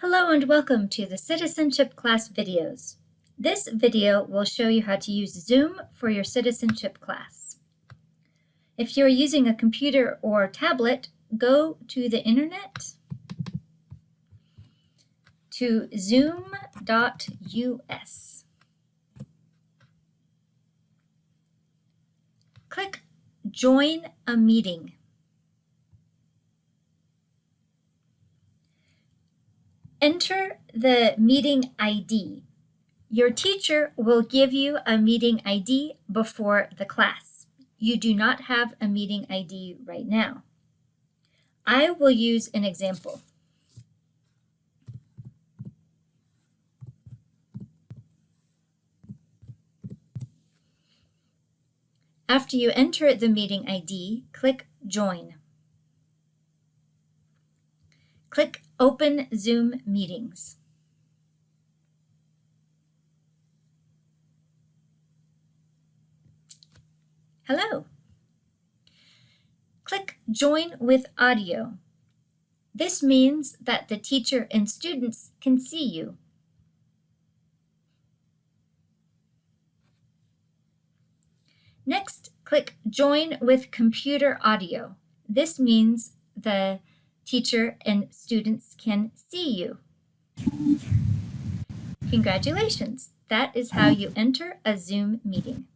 Hello and welcome to the Citizenship class videos. This video will show you how to use Zoom for your citizenship class. If you're using a computer or tablet, go to the internet to zoom.us. Click Join a Meeting. Enter the meeting ID. Your teacher will give you a meeting ID before the class. You do not have a meeting ID right now. I will use an example. After you enter the meeting ID, click Join. Click Open Zoom Meetings. Hello. Click Join with Audio. This means that the teacher and students can see you. Next, click Join with Computer Audio. This means the teacher and students can see you. Congratulations! That is how you enter a Zoom meeting.